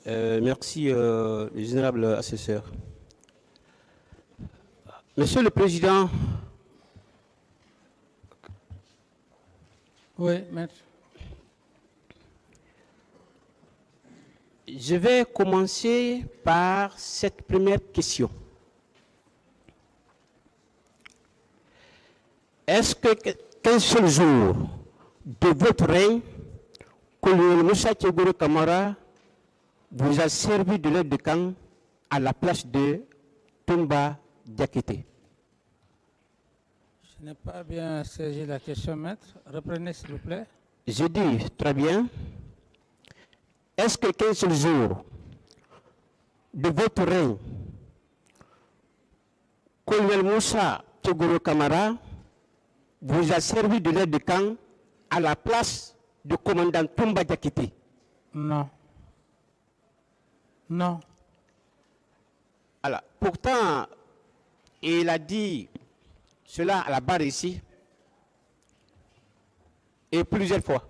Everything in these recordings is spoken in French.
Merci, le général assesseur. Monsieur le Président. Oui, maître. Je vais commencer par cette première question. Est-ce qu'un seul jour de votre règne, colonel Moussa Tchegoro Kamara vous a servi de l'aide de camp à la place de Toumba Diakité? Je n'ai pas bien saisi la question, maître. Reprenez, s'il vous plaît. Je dis très bien. Est-ce que qu'un seul jour de votre règne, colonel Moussa Tchegoro Kamara vous a servi de l'aide de camp à la place du commandant Toumba Diakité? Non. Non. Alors, pourtant, il a dit cela à la barre ici, et plusieurs fois.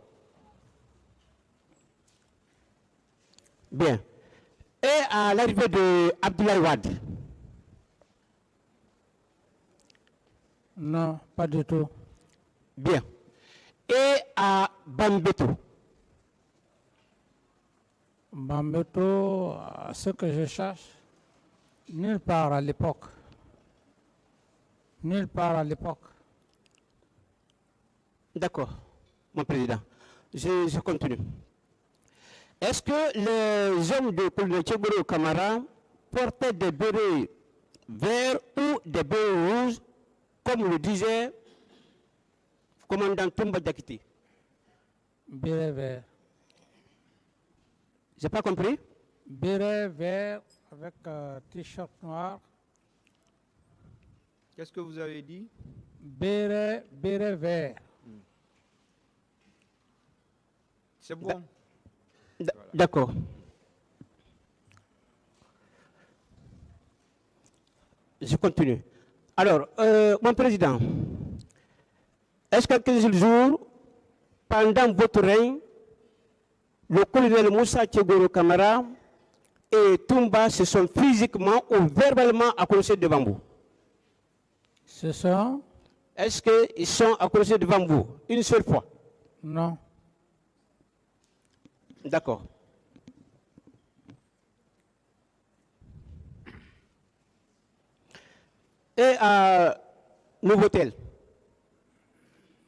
Bien. Et à l'arrivée de Abdoulaye Wade? Non, pas du tout. Bien. Et à Bambeto? Bambeto, ce que je cherche, nulle part à l'époque. Nulle part à l'époque. D'accord, mon président. Je continue. Est-ce que les hommes de colonel Tchegoro Kamara portaient des bérets verts ou des bérets rouges, comme le disait le commandant Toumba Diakité? Béret vert. J'ai pas compris? Béret vert avec t-shirt noir. Qu'est-ce que vous avez dit? Béret vert. C'est bon. D'accord. Je continue. Alors, mon président, est-ce que 15 jours, pendant votre règne, le colonel Moussa Tchegoro Kamara et Toumba se sont physiquement ou verbalement accrochés devant vous? Ce sont? Est-ce qu'ils sont accrochés devant vous une seule fois? Non. D'accord. Et à Nouveau-Tel,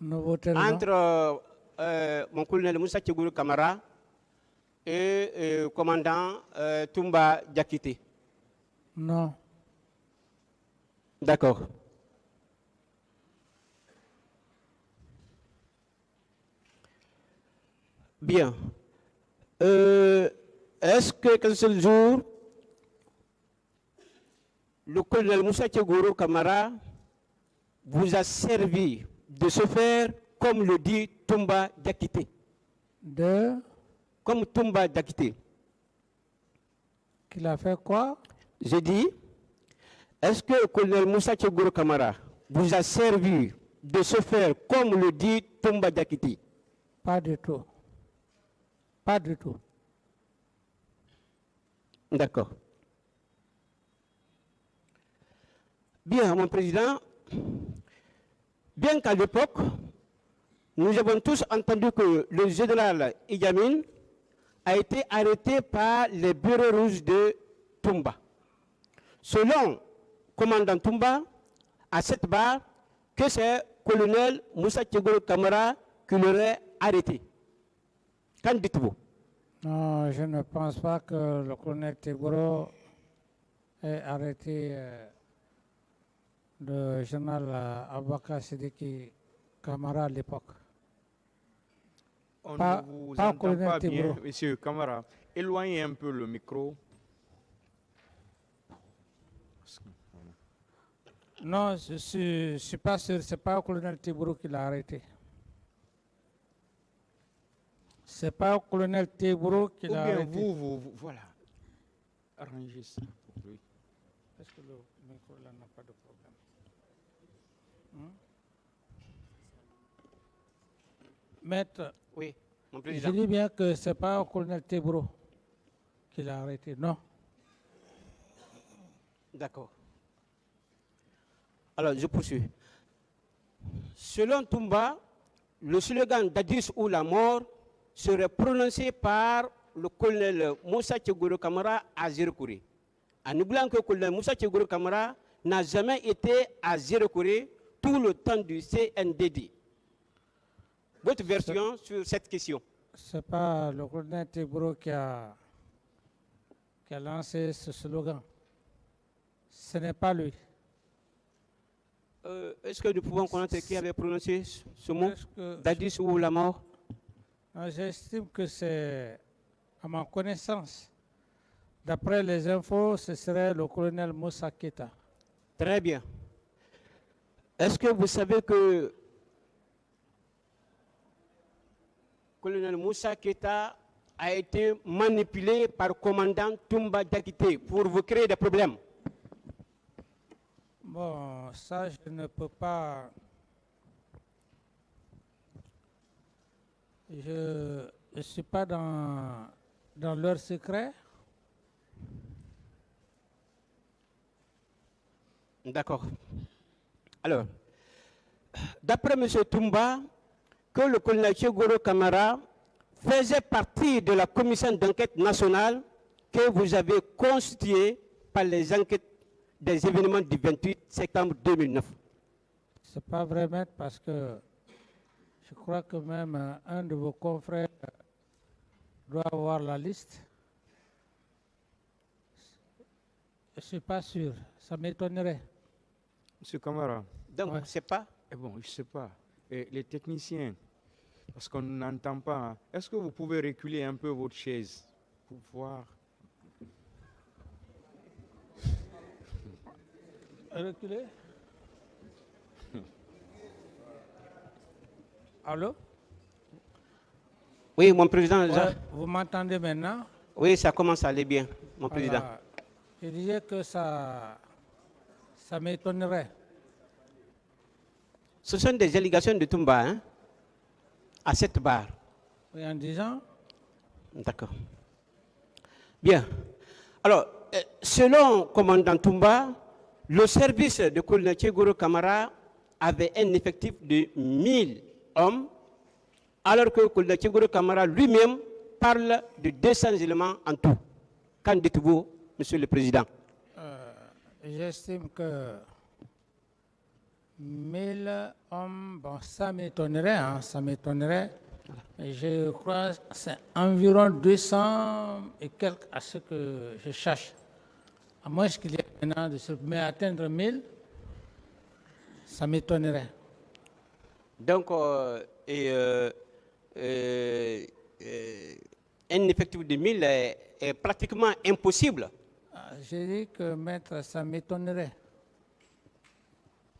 entre mon colonel Moussa Tchegoro Kamara et commandant Toumba Diakité? Non. D'accord. Bien. Est-ce qu'un seul jour, le colonel Moussa Tchegoro Kamara vous a servi de se faire, comme le dit Toumba Diakité? Comme Toumba Diakité. Qu'il a fait quoi? J'ai dit, est-ce que le colonel Moussa Tchegoro Kamara vous a servi de se faire, comme le dit Toumba Diakité? Pas du tout. Pas du tout. D'accord. Bien, mon président, bien qu'à l'époque, nous avons tous entendu que le général Idi Amin a été arrêté par les bureaux rouges de Toumba. Selon commandant Toumba, à cette barre, que c'est colonel Moussa Tchegoro Kamara qui l'aurait arrêté. Qu'en dites-vous? Non, je ne pense pas que le colonel Tchegoro ait arrêté le général Aboubakar Sidiki Kamara à l'époque. On pas, ne vous pas entend pas bien, Tchegoro. monsieur Kamara. Éloignez un peu le micro. Non, je ne suis pas sûr, ce n'est pas le colonel Tchegoro qui l'a arrêté. Ce n'est pas le colonel Tchegoro qui l'a arrêté. Ou bien vous, voilà. Arrangez ça pour lui. Est-ce que le micro là n'a pas de problème? Maître, oui, mon président. je dis bien que ce n'est pas le colonel Tchegoro qu'il a arrêté. Non. D'accord. Alors, je poursuis. Selon Toumba, le slogan d'Adis ou la mort serait prononcé par le colonel Moussa Tchegoro Kamara à Zérokouré. En oubliant que le colonel Moussa Tchegoro Kamara n'a jamais été à Zérokouré tout le temps du CNDD. Votre version sur cette question? Ce n'est pas le colonel Tebro qui a lancé ce slogan. Ce n'est pas lui. Est-ce que nous pouvons connaître qui avait prononcé ce mot, Est-ce que- Dadis ou la mort? J'estime que c'est, à ma connaissance, d'après les infos, ce serait le colonel Moussa Keita. Très bien. Est-ce que vous savez que le colonel Moussa Keita a été manipulé par le commandant Toumba Diakité pour vous créer des problèmes? Bon, ça, je ne peux pas. Je ne suis pas dans leur secret. D'accord. Alors, d'après M. Toumba, que le colonel Tchegoro Kamara faisait partie de la commission d'enquête nationale que vous avez constituée par les enquêtes des événements du 28 septembre 2009. C'est pas vrai, maître, parce que je crois que même un de vos confrères doit avoir la liste. Je ne suis pas sûr, ça m'étonnerait. Monsieur Camara, Donc, Ouais. c'est pas. bon, je ne sais pas. Et les techniciens, parce qu'on n'entend pas, hein, est-ce que vous pouvez reculer un peu votre chaise pour voir? Reculez. Allô? Oui, mon président. Ouais, vous m'entendez maintenant? Oui, ça commence à aller bien, mon président. Voilà. Je disais que ça m'étonnerait. Ce sont des allégations de Toumba, hein, à cette barre. Oui, en disant, D'accord. Bien. Alors, selon commandant Toumba, le service de colonel Tchegoro Kamara avait un effectif de 1000 hommes, alors que le colonel Tchegoro Kamara lui-même parle de 200 éléments en tout. Qu'en dites-vous, Monsieur le Président? j'estime que 1000 hommes, bon, ça m'étonnerait, hein, ça m'étonnerait. Mais je crois que c'est environ 200 et quelques à ce que je cherche. À moins qu'il y ait maintenant de se mais atteindre 1000, ça m'étonnerait. Donc, un effectif de 1000 est pratiquement impossible. J'ai dit que maître, ça m'étonnerait.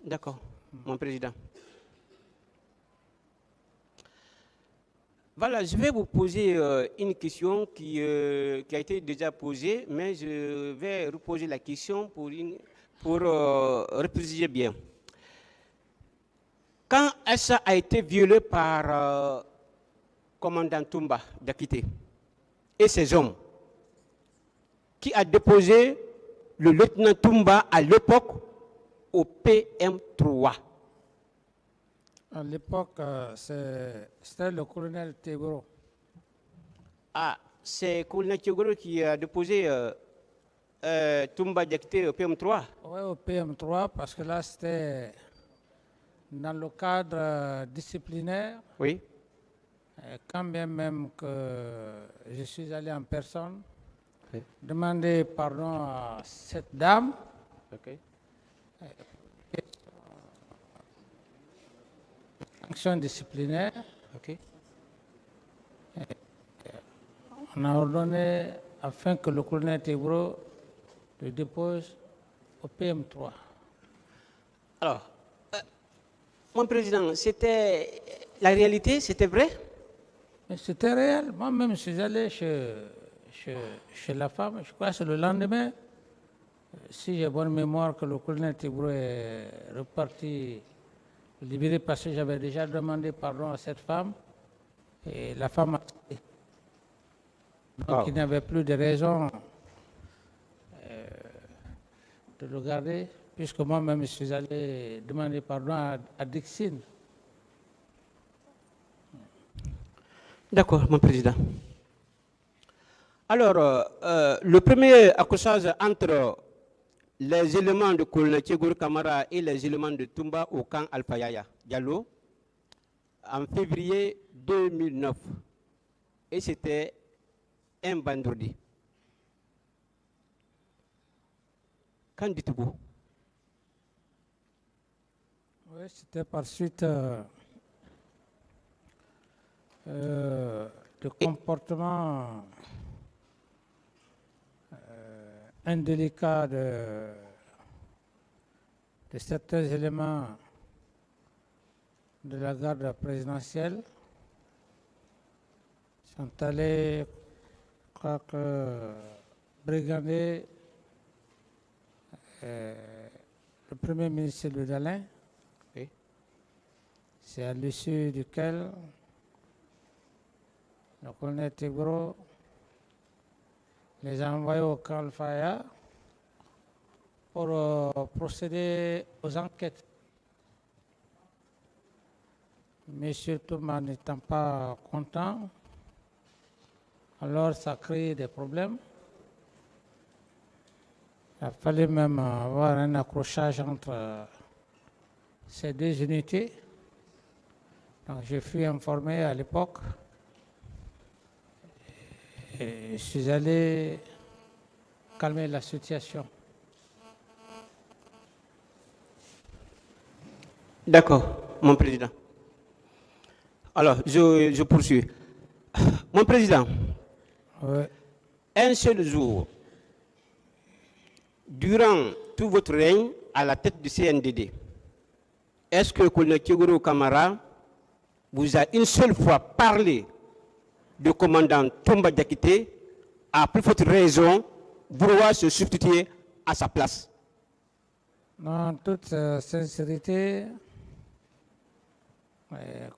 D'accord, mon président. Voilà, je vais vous poser une question qui a été déjà posée, mais je vais reposer la question pour repréciser bien. Quand Essa a été violé par commandant Toumba d'Akité et ses hommes, qui a déposé le lieutenant Toumba à l'époque au PM3? À l'époque, c'était le colonel Tebro. Ah, c'est colonel Tchegoro qui a déposé Toumba d'Akité au PM3? Oui, au PM3, parce que là, c'était dans le cadre disciplinaire. Oui. Quand bien même que je suis allé en personne, Oui. demander pardon à cette dame. Ok. Action disciplinaire. Ok. On a ordonné afin que le colonel Tebro le dépose au PM3. Alors, mon président, c'était la réalité, c'était vrai? Mais c'était réel. Moi-même, je suis allé chez la femme, je crois que c'est le lendemain, si j'ai bonne mémoire, que le colonel Tebro est reparti libéré parce que j'avais déjà demandé pardon à cette femme et la femme a accepté. Donc il n'y avait plus de raison de le garder, puisque moi-même je suis allé demander pardon à Dixine. D'accord, mon président. Alors, le premier accrochage entre les éléments de colonel Tchegour Kamara et les éléments de Toumba au camp Alpha Yaya Diallo en février 2009. Et c'était un vendredi. Qu'en dites-vous? Oui, c'était par suite de comportements indélicats de certains éléments de la garde présidentielle. Ils sont allés, je crois que, brigander le premier ministre Louis Dalin. Oui. C'est à l'issue duquel le colonel Tigro les a envoyés au camp Al-Faya pour procéder aux enquêtes. Monsieur Touma n'étant pas content, alors ça a créé des problèmes. Il a fallu même avoir un accrochage entre ces deux unités. Donc je fus informé à l'époque et je suis allé calmer la situation. D'accord, mon président. Alors, je poursuis. Mon président, Oui. un seul jour, durant tout votre règne à la tête du CNDD, est-ce que le colonel Tchegour Kamara vous a une seule fois parlé du commandant Toumba Diakité à plus forte raison vouloir se substituer à sa place? En toute sincérité,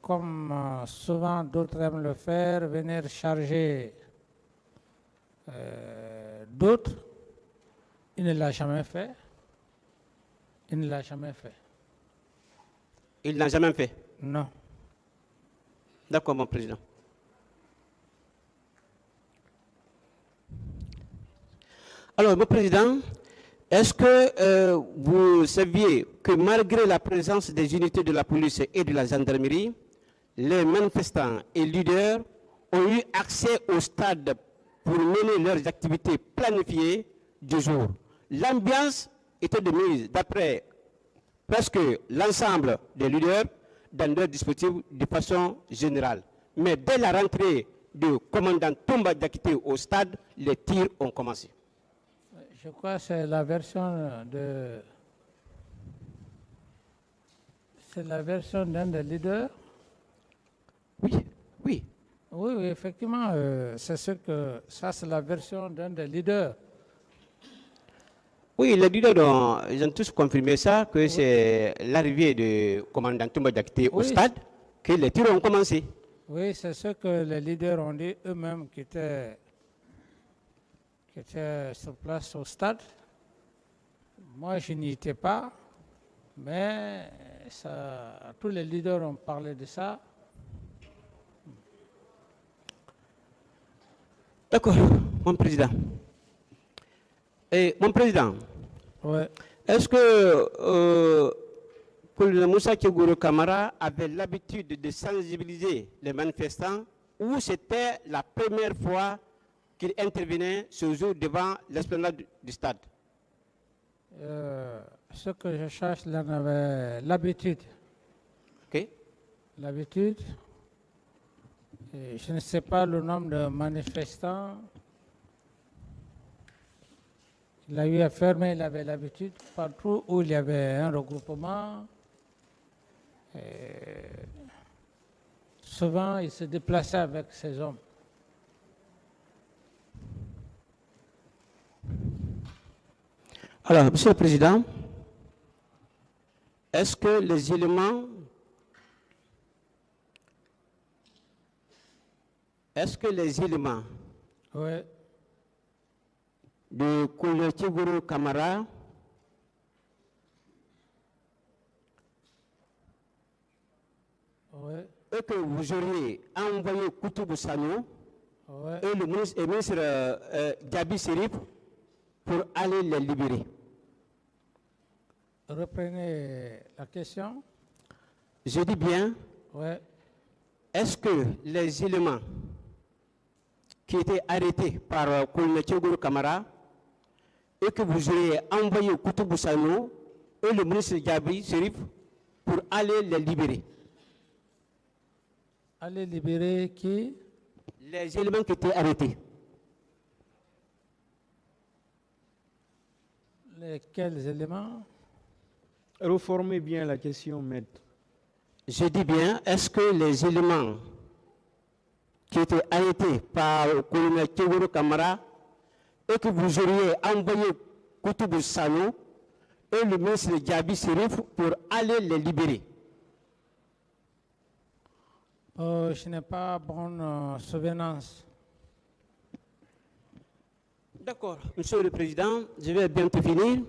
comme souvent d'autres aiment le faire, venir charger d'autres, il ne l'a jamais fait. Il ne l'a jamais fait. Il n'a jamais fait. Non. D'accord, mon président. Alors, mon président, est-ce que vous saviez que malgré la présence des unités de la police et de la gendarmerie, les manifestants et leaders ont eu accès au stade pour mener leurs activités planifiées du jour? L'ambiance était de mise, d'après presque l'ensemble des leaders, dans leur dispositif de façon générale. Mais dès la rentrée du commandant Toumba Diakité au stade, les tirs ont commencé. Je crois que c'est la version de... C'est la version d'un des leaders. Oui, oui. Oui, oui, effectivement, c'est sûr que ça, c'est la version d'un des leaders. Oui, les leaders ils ont tous confirmé ça, que c'est l'arrivée du commandant Toumba Diakité au stade que les tirs ont commencé. Oui, c'est ce que les leaders ont dit eux-mêmes qui étaient sur place au stade. Moi, je n'y étais pas, mais ça, tous les leaders ont parlé de ça. D'accord, mon président. Et mon président, Ouais. est-ce que colonel Moussa Tchegour Kamara avait l'habitude de sensibiliser les manifestants ou c'était la première fois qu'il intervenait ce jour devant l'esplanade du stade? Ce que je cherche, là, on avait l'habitude. Ok. L'habitude. Et je ne sais pas le nombre de manifestants. Il a eu à faire, mais il avait l'habitude. Partout où il y avait un regroupement, souvent il se déplaçait avec ses hommes. Alors, Monsieur le Président, est-ce que les éléments Oui. de colonel Tchegoro Kamara, Oui. et que vous auriez envoyé Koutoubou Sano Oui. et le ministre Gabi Serif pour aller les libérer. Reprenez la question. Je dis bien, Oui. est-ce que les éléments qui étaient arrêtés par colonel Tchegoro Kamara et que vous auriez envoyé Koutoubou Sano et le ministre Gabi Serif pour aller les libérer? Allez libérer qui? Les éléments qui étaient arrêtés. Quels éléments? Reformez bien la question, maître. Je dis bien, est-ce que les éléments qui étaient arrêtés par le colonel Tchegoro Kamara et que vous auriez envoyé Koutoubou Sano et le ministre Gabi Serif pour aller les libérer? Je n'ai pas bonne souvenance. D'accord, Monsieur le Président, je vais bientôt finir.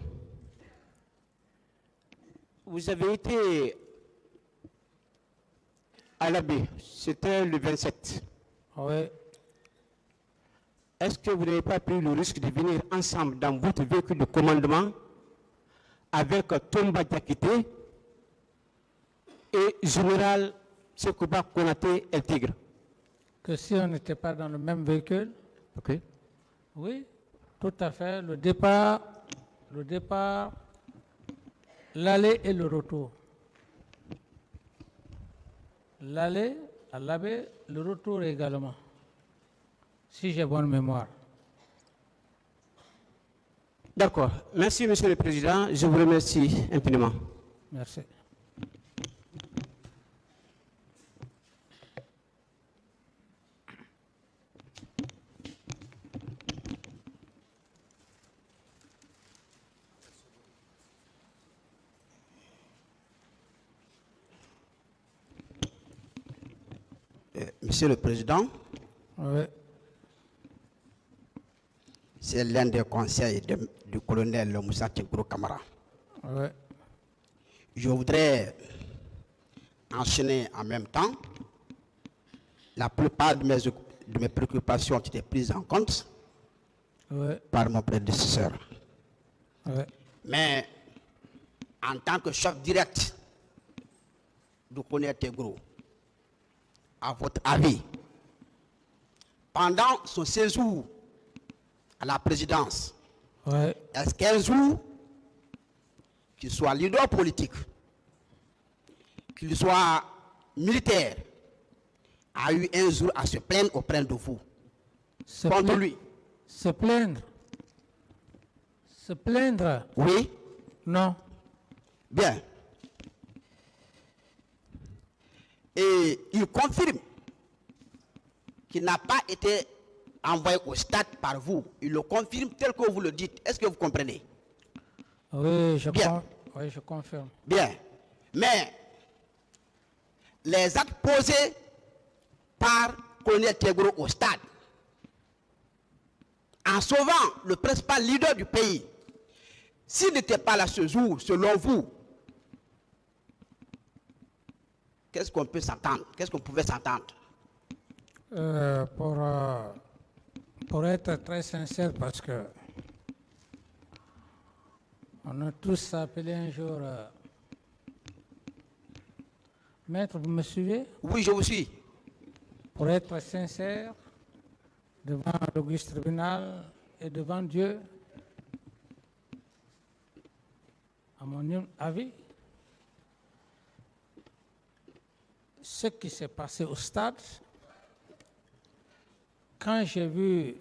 Vous avez été à la baie, c'était le 27. Oui. Est-ce que vous n'avez pas pris le risque de venir ensemble dans votre véhicule de commandement avec Tomba Diakité et Général Sekouba Konaté El Tigre? Que si on n'était pas dans le même véhicule? Ok. Oui, tout à fait. Le départ, l'aller et le retour. L'aller à l'abbé, le retour également, si j'ai bonne mémoire. D'accord. Merci, Monsieur le Président. Je vous remercie infiniment. Merci. Monsieur le Président, Oui. c'est l'un des conseils du colonel Moussa Tchegoro Kamara. Oui. Je voudrais enchaîner en même temps. La plupart de mes préoccupations ont été prises en compte Oui. par mon prédécesseur. Oui. Mais en tant que chef direct du colonel Tchegoro, à votre avis, pendant son séjour à la présidence, Oui. est-ce qu'un jour, qu'il soit leader politique, qu'il soit militaire, a eu un jour à se plaindre auprès de vous, Se contre pla- lui? Se plaindre. Se plaindre? Oui, Non. bien. Et il confirme qu'il n'a pas été envoyé au stade par vous. Il le confirme tel que vous le dites. Est-ce que vous comprenez? Oui, Bien. oui, je confirme. Bien. Mais les actes posés par colonel Tchegoro au stade, en sauvant le principal leader du pays, s'il n'était pas là ce jour, selon vous, qu'est-ce qu'on peut s'entendre? Qu'est-ce qu'on pouvait s'entendre? Pour être très sincère, parce que on a tous appelé un jour. Maître, vous me suivez? Oui, je vous suis. Pour être sincère, devant l'auguste tribunal et devant Dieu, à mon avis, ce qui s'est passé au stade, quand j'ai vu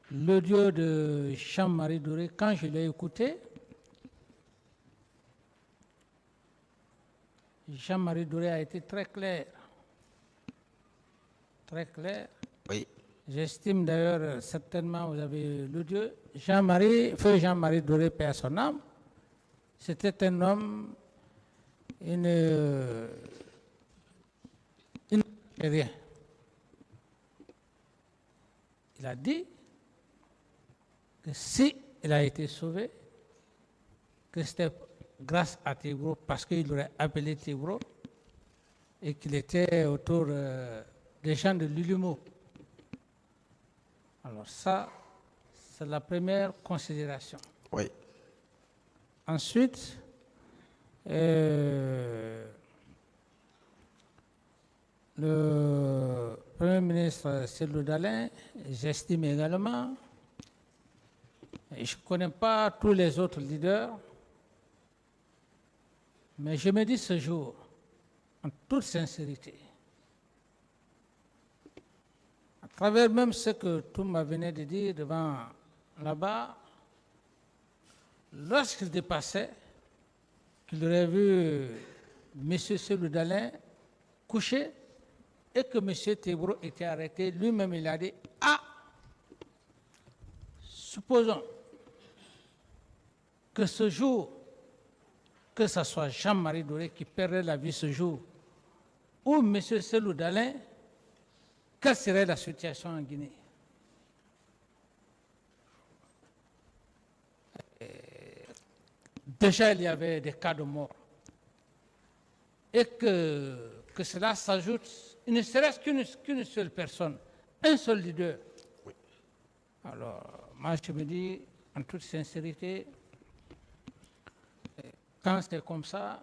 l'audio de Jean-Marie Doré, quand je l'ai écouté, Jean-Marie Doré a été très clair. Très clair. Oui. J'estime d'ailleurs, certainement, vous avez l'audio. Feu Jean-Marie Doré, paix à son âme, c'était un homme, il ne rien. il a dit que si il a été sauvé, que c'était grâce à Tibro, parce qu'il aurait appelé Tibro et qu'il était autour des gens de l'Ulumo. Alors ça, c'est la première considération. Oui. Ensuite, le Premier ministre Cellou Dalein, j'estime également, et je ne connais pas tous les autres leaders, mais je me dis ce jour, en toute sincérité, à travers même ce que Touma venait de dire devant là-bas, lorsqu'il dépassait, qu'il aurait vu M. Cellou Dalein couché et que M. Tebro était arrêté, lui-même il a dit, ah, supposons que ce jour, que ce soit Jean-Marie Doré qui perdrait la vie ce jour, ou M. Cellou Dalein, quelle serait la situation en Guinée? Déjà, il y avait des cas de mort. Et que cela s'ajoute, il ne serait-ce qu'une seule personne, un seul leader. Oui. Alors, moi, je me dis, en toute sincérité, quand c'est comme ça,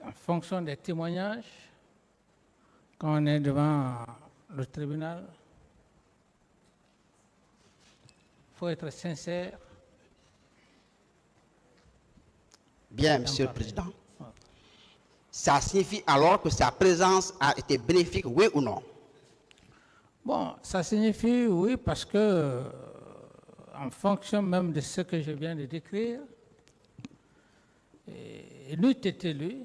en fonction des témoignages, quand on est devant le tribunal, il faut être sincère. Bien, Monsieur le Président. Ça signifie alors que sa présence a été bénéfique, oui ou non? Bon, ça signifie oui parce que, en fonction même de ce que je viens de décrire, il eût été lui,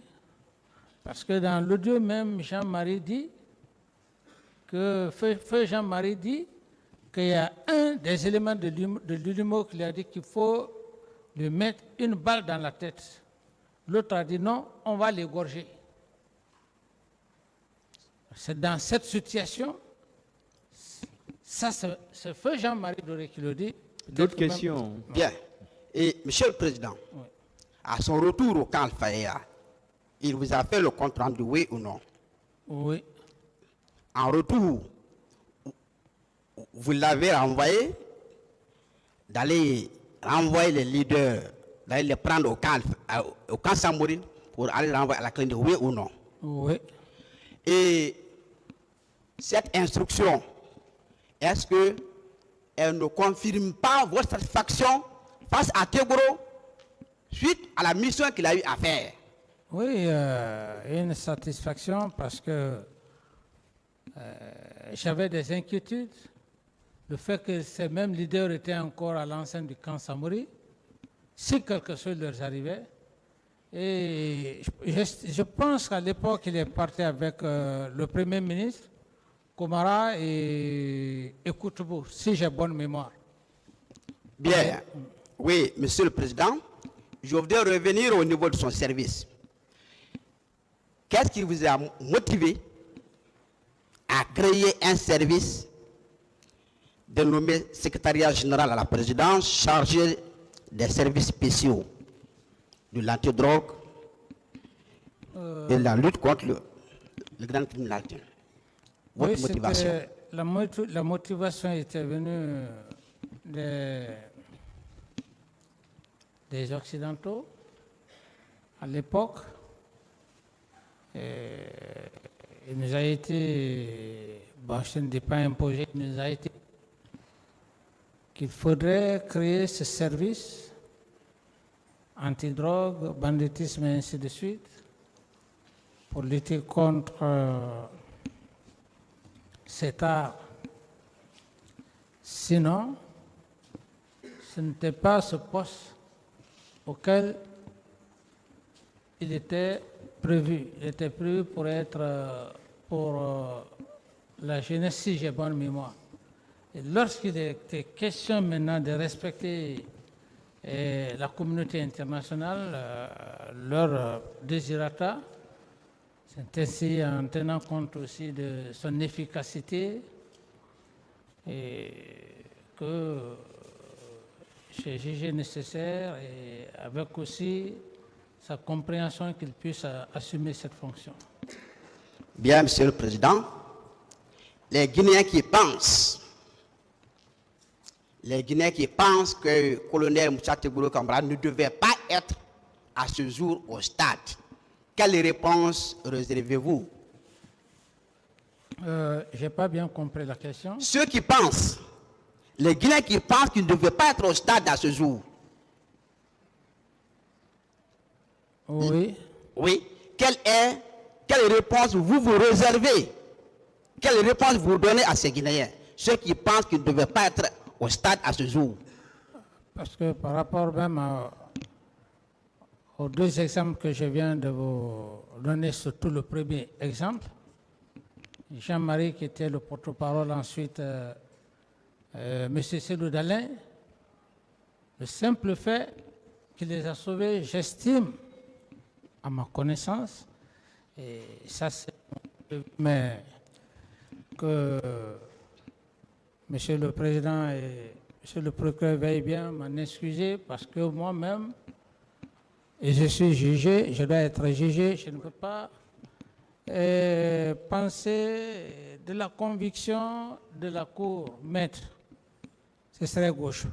parce que dans l'audio même, Jean-Marie dit que, Feu Jean-Marie dit qu'il y a un des éléments de l'ULIMO qui lui a dit qu'il faut lui mettre une balle dans la tête. L'autre a dit non, on va l'égorger. C'est dans cette situation, ça c'est Feu Jean-Marie Doré qui le dit. D'autres questions? Bien. Et Monsieur le Président, Oui. à son retour au camp Al-Faya, il vous a fait le compte rendu, oui ou non? Oui. En retour, vous l'avez renvoyé d'aller renvoyer les leaders, d'aller les prendre au camp Samourine pour aller les renvoyer à la clinique, oui ou non? Oui. Et cette instruction, est-ce qu'elle ne confirme pas votre satisfaction face à Tebro suite à la mission qu'il a eu à faire? Oui, une satisfaction parce que j'avais des inquiétudes. Le fait que ces mêmes leaders étaient encore à l'enceinte du camp Samouri, si quelque chose leur arrivait. Et je pense qu'à l'époque, il est parti avec le Premier ministre, Komara et Koutoubo, si j'ai bonne mémoire. Bien. Oui, Monsieur le Président, je voudrais revenir au niveau de son service. Qu'est-ce qui vous a motivé à créer un service dénommé Secrétariat général à la présidence chargé des services spéciaux de l'antidrogue et la lutte contre le grand criminalité? Votre motivation? La motivation était venue des Occidentaux à l'époque. Il nous a été, bon, je ne dis pas imposé, il nous a été qu'il faudrait créer ce service antidrogue, banditisme et ainsi de suite pour lutter contre cet art. Sinon, ce n'était pas ce poste auquel il était prévu. Il était prévu pour être pour la jeunesse, si j'ai bonne mémoire. Et lorsqu'il était question maintenant de respecter la communauté internationale, leur désirata, C'est ainsi en tenant compte aussi de son efficacité et que j'ai jugé nécessaire et avec aussi sa compréhension qu'il puisse assumer cette fonction. Bien, Monsieur le Président, les Guinéens qui pensent que le colonel Moussa Tegourou Kamara ne devait pas être à ce jour au stade, quelle réponse réservez-vous? Je n'ai pas bien compris la question. Ceux qui pensent, les Guinéens qui pensent qu'il ne devait pas être au stade à ce jour. Oui. Oui. Quelle réponse vous réservez? Quelle réponse vous donnez à ces Guinéens? Ceux qui pensent qu'ils ne devaient pas être au stade à ce jour. Parce que par rapport même aux deux exemples que je viens de vous donner, surtout le premier exemple, Jean-Marie qui était le porte-parole, ensuite M. Cédou Dalin, le simple fait qu'il les a sauvés, j'estime, à ma connaissance, et ça c'est... Mais que Monsieur le Président et Monsieur le Procureur veuillent bien m'en excuser parce que moi-même, et je suis jugé, je dois être jugé, je ne peux pas penser de la conviction de la Cour maître. Ce serait gauche.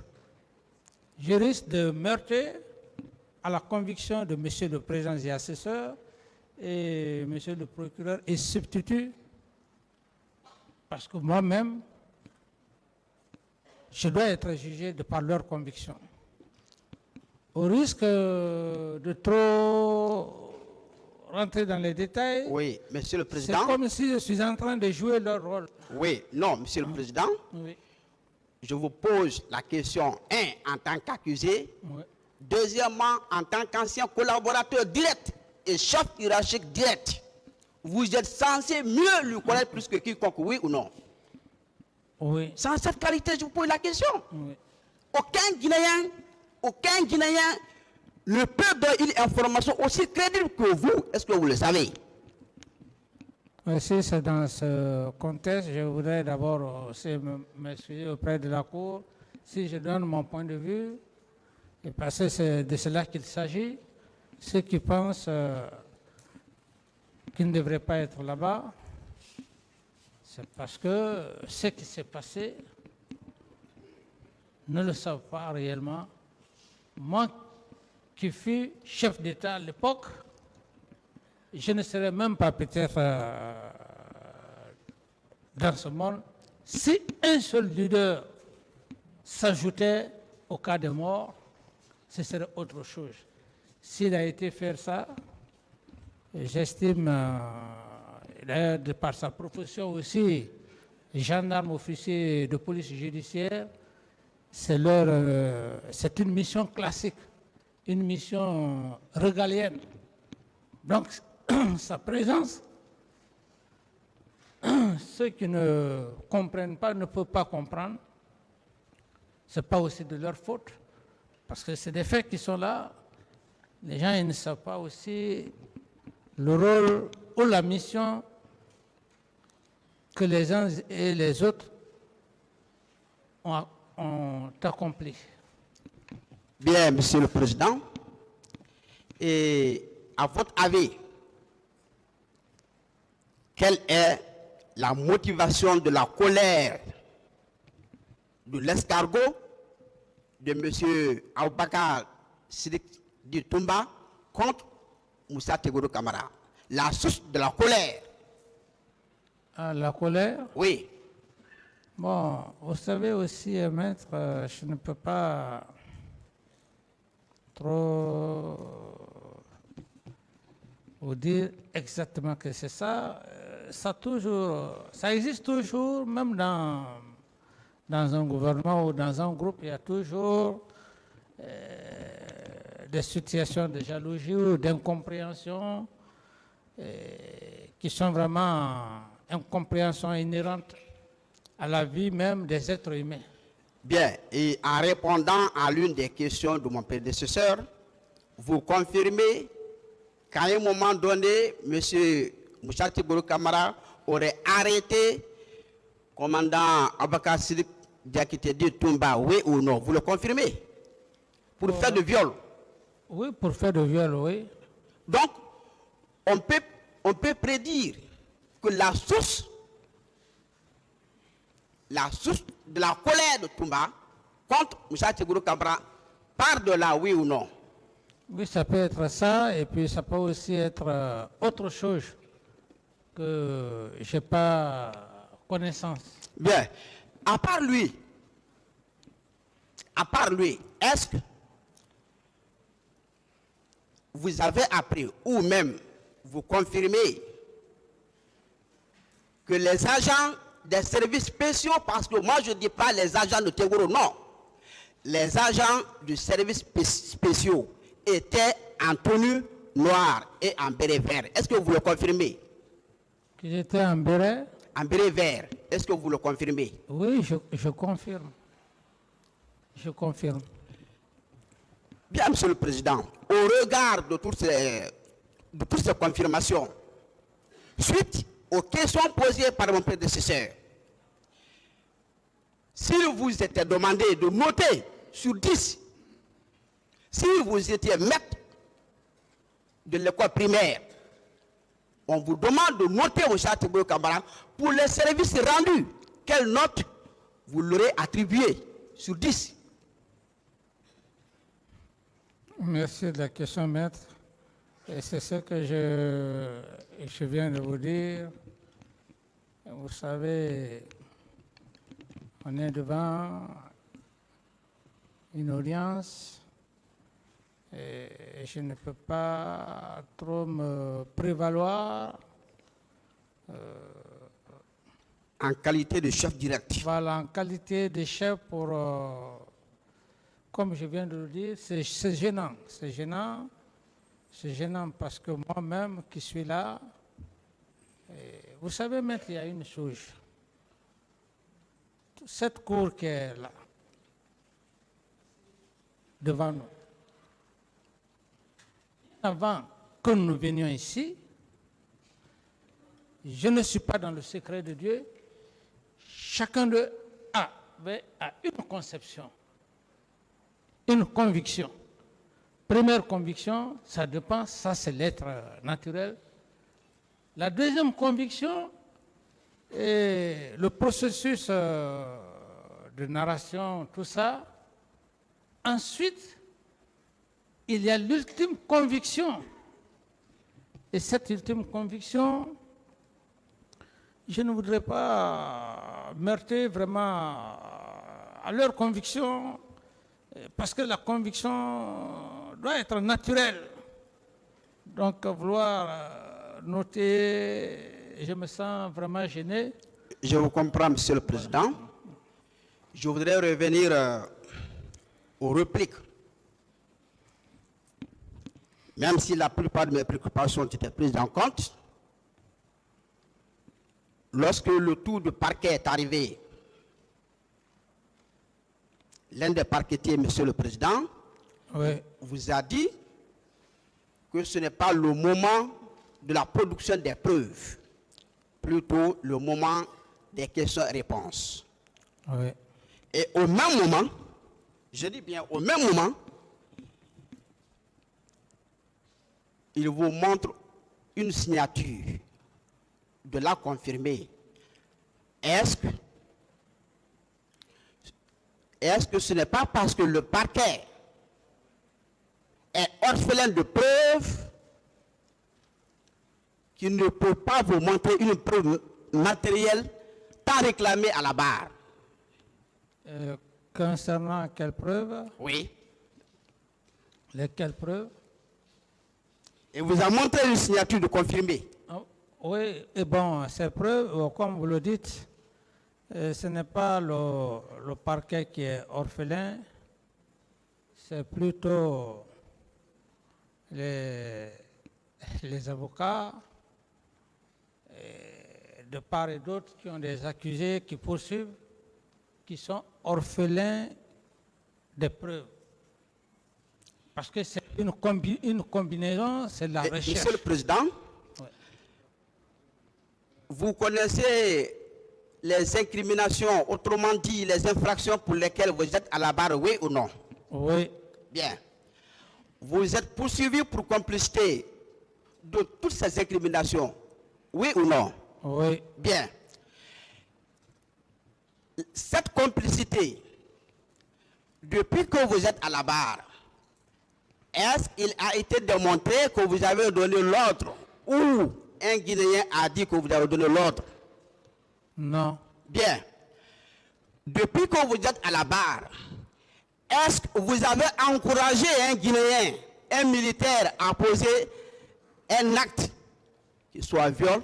Je risque de meurtrir à la conviction de Monsieur le Président et assesseur et Monsieur le Procureur et substitut parce que moi-même, je dois être jugé de par leur conviction. Au risque de trop rentrer dans les détails, oui, Monsieur le Président. C'est comme si je suis en train de jouer leur rôle. Oui, non, Monsieur le Président. Oui. Je vous pose la question, en tant qu'accusé. Oui. Deuxièmement, en tant qu'ancien collaborateur direct et chef hiérarchique direct. Vous êtes censé mieux lui connaître plus que quiconque, oui ou non? Oui. Sans cette qualité, je vous pose la question. Oui. Aucun Guinéen ne peut donner une information aussi crédible que vous. Est-ce que vous le savez? Si c'est dans ce contexte, je voudrais d'abord aussi m'excuser auprès de la Cour si je donne mon point de vue, et parce que c'est de cela qu'il s'agit. Ceux qui pensent qu'ils ne devraient pas être là-bas, c'est parce que ce qui s'est passé ne le savent pas réellement. Moi qui fus chef d'État à l'époque, je ne serais même pas peut-être dans ce monde si un seul leader s'ajoutait au cas de mort, ce serait autre chose. S'il a été faire ça, j'estime, d'ailleurs de par sa profession aussi, gendarme officier de police judiciaire, c'est une mission classique, une mission régalienne. Donc, sa présence, ceux qui ne comprennent pas, ne peuvent pas comprendre. Ce n'est pas aussi de leur faute, parce que c'est des faits qui sont là. Les gens ils ne savent pas aussi le rôle ou la mission que les uns et les autres ont accompli. Bien, Monsieur le Président. Et à votre avis, quelle est la motivation de la colère de l'escargot de M. Aboubakar Sidiki Toumba contre Moussa Tegourou Kamara? La source de la colère. Ah, la colère? Oui. Bon, vous savez aussi, maître, je ne peux pas trop vous dire exactement que c'est ça. Ça existe toujours, même dans un gouvernement ou dans un groupe, il y a toujours des situations de jalousie ou d'incompréhension qui sont vraiment incompréhensions inhérentes à la vie même des êtres humains. Bien, et en répondant à l'une des questions de mon prédécesseur, vous confirmez qu'à un moment donné, M. Moussa Tiboro Kamara aurait arrêté commandant Abakar Sidip Diakité de Toumba, oui ou non? Vous le confirmez? Pour faire de viol. Oui, pour faire de viol, oui. Donc, on peut prédire que la source de la colère de Toumba contre Moussa Tiboro Kamara part de là, oui ou non? Oui, ça peut être ça, et puis ça peut aussi être autre chose que je n'ai pas connaissance. Bien. À part lui, est-ce que vous avez appris ou même vous confirmez que les agents des services spéciaux, parce que moi je ne dis pas les agents de Tegoro, non, les agents du service spéciaux étaient en tenue noire et en béret vert. Est-ce que vous le confirmez? Qu'ils étaient en béret? En béret vert. Est-ce que vous le confirmez? Oui, je confirme. Je confirme. Bien, Monsieur le Président, au regard de toutes ces confirmations, suite aux questions posées par mon prédécesseur, s'il vous était demandé de noter sur 10, si vous étiez maître de l'école primaire, on vous demande de noter au Moussa Tiboro Kamara pour les services rendus. Quelle note vous l'aurez attribuée sur 10? Merci de la question, maître. Et c'est ce que je viens de vous dire. Vous savez, on est devant une audience et je ne peux pas trop me prévaloir. En qualité de chef direct. Voilà, en qualité de chef pour, comme je viens de le dire, c'est gênant. C'est gênant. C'est gênant parce que moi-même qui suis là, vous savez, maître, il y a une chose. Cette cour qui est là, devant nous, avant que nous venions ici, je ne suis pas dans le secret de Dieu. Chacun d'eux a une conception, une conviction. Première conviction, ça dépend, ça c'est l'être naturel. La deuxième conviction est le processus de narration, tout ça. Ensuite, il y a l'ultime conviction. Et cette ultime conviction, je ne voudrais pas meurtrir vraiment à leur conviction, parce que la conviction doit être naturelle. Donc, vouloir noter, je me sens vraiment gêné. Je vous comprends, Monsieur le Président. Je voudrais revenir aux répliques. Même si la plupart de mes préoccupations ont été prises en compte, lorsque le tour de parquet est arrivé, l'un des parquetiers, Monsieur le Président, vous a dit que ce n'est pas le moment de la production des preuves, plutôt le moment des questions et réponses. Et au même moment, je dis bien au même moment, il vous montre une signature de la confirmer. Est-ce que ce n'est pas parce que le parquet est orphelin de preuves qu'il ne peut pas vous montrer une preuve matérielle tant réclamée à la barre? Concernant quelles preuves? Oui. Lesquelles preuves? Et vous a montré une signature de confirmer. Oui, et bon, ces preuves, comme vous le dites, ce n'est pas le parquet qui est orphelin, c'est plutôt les avocats de part et d'autre qui ont des accusés qui poursuivent, qui sont orphelins des preuves. Parce que c'est une combinaison, c'est de la recherche. Monsieur le Président, vous connaissez les incriminations, autrement dit les infractions pour lesquelles vous êtes à la barre, oui ou non? Oui. Bien. Vous êtes poursuivi pour complicité de toutes ces incriminations, oui ou non? Oui. Bien. Cette complicité, depuis que vous êtes à la barre, est-ce qu'il a été démontré que vous avez donné l'ordre ou un Guinéen a dit que vous avez donné l'ordre? Non. Bien. Depuis que vous êtes à la barre, est-ce que vous avez encouragé un Guinéen, un militaire à poser un acte, qu'il soit viol,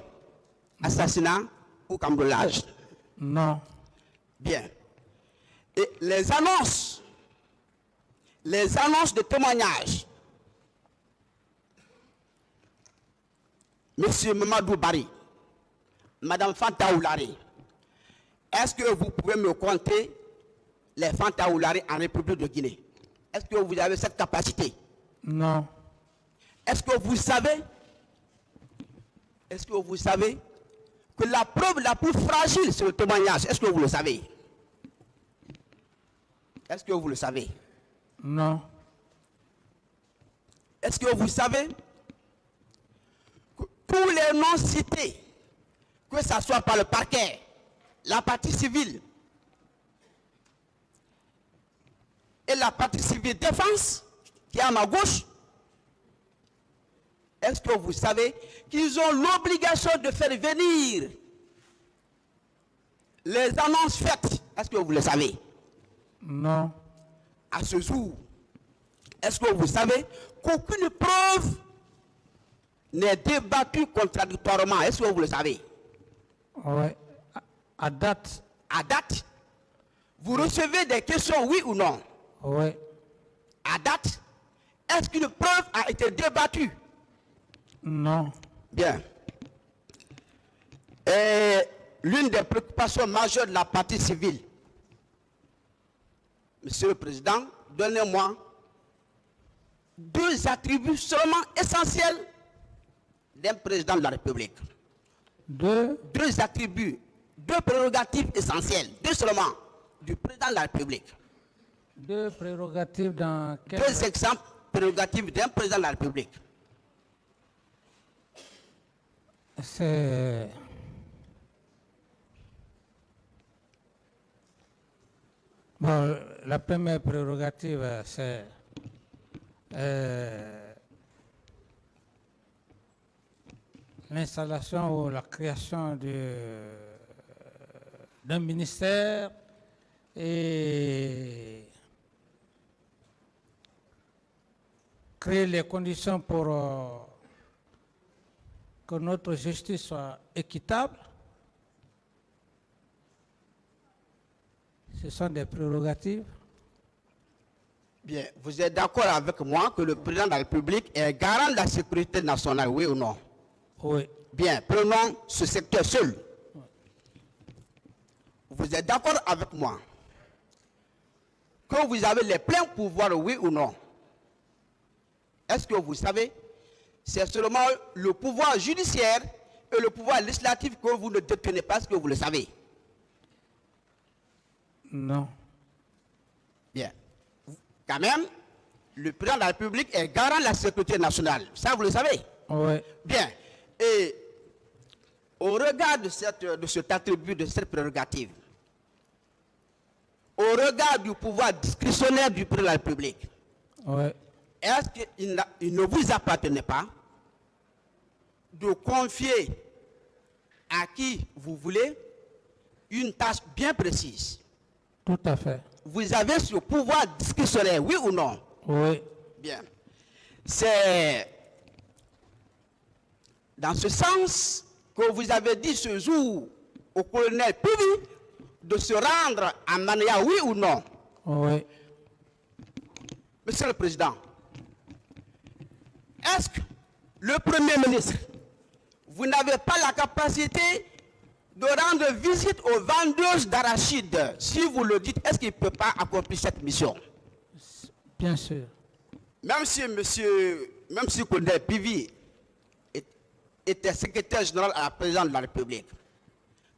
assassinat ou cambriolage? Non. Bien. Et les annonces de témoignages, Monsieur Mamadou Barry, Madame Fanta Oulari, est-ce que vous pouvez me compter les Fanta Oulari en République de Guinée? Est-ce que vous avez cette capacité? Non. Est-ce que vous savez que la preuve la plus fragile, c'est le témoignage? Est-ce que vous le savez? Est-ce que vous le savez? Non. Est-ce que vous savez que tous les noms cités, que ce soit par le parquet, la partie civile et la partie civile défense, qui est à ma gauche, est-ce que vous savez qu'ils ont l'obligation de faire venir les annonces faites? Est-ce que vous le savez? Non. À ce jour, est-ce que vous savez qu'aucune preuve n'est débattue contradictoirement? Est-ce que vous le savez? Oui. À date? À date, vous recevez des questions, oui ou non? Oui. À date, est-ce qu'une preuve a été débattue? Non. Bien. Et l'une des préoccupations majeures de la partie civile, Monsieur le Président, donnez-moi 2 attributs seulement essentiels d'un président de la République. 2 attributs, 2 prérogatives essentielles, 2 seulement, du président de la République. 2 prérogatives dans quel... 2 exemples prérogatives d'un président de la République. C'est... Bon, la première prérogative, c'est l'installation ou la création d'un ministère et créer les conditions pour que notre justice soit équitable. Ce sont des prérogatives. Bien, vous êtes d'accord avec moi que le président de la République est garant de la sécurité nationale, oui ou non? Oui. Bien, prenons ce secteur seul. Vous êtes d'accord avec moi que vous avez les pleins pouvoirs, oui ou non? Est-ce que vous savez, c'est seulement le pouvoir judiciaire et le pouvoir législatif que vous ne détenez pas, est-ce que vous le savez? Non. Bien. Quand même, le président de la République est garant de la sécurité nationale. Ça, vous le savez? Oui. Bien. Et au regard de cet attribut, de cette prérogative, au regard du pouvoir discrétionnaire du président de la République, Oui. est-ce qu'il ne vous appartenait pas de confier à qui vous voulez une tâche bien précise? Tout à fait. Vous avez ce pouvoir discrétionnaire, oui ou non? Oui. Bien. C'est dans ce sens que vous avez dit ce jour au colonel Pivi de se rendre à Mania, oui ou non? Oui. Monsieur le Président, est-ce que le Premier ministre, vous n'avez pas la capacité de rendre visite aux vendeuses d'arachides? Si vous le dites, est-ce qu'il ne peut pas accomplir cette mission? Bien sûr. Même si le colonel Pivi était secrétaire général à la présidence de la République,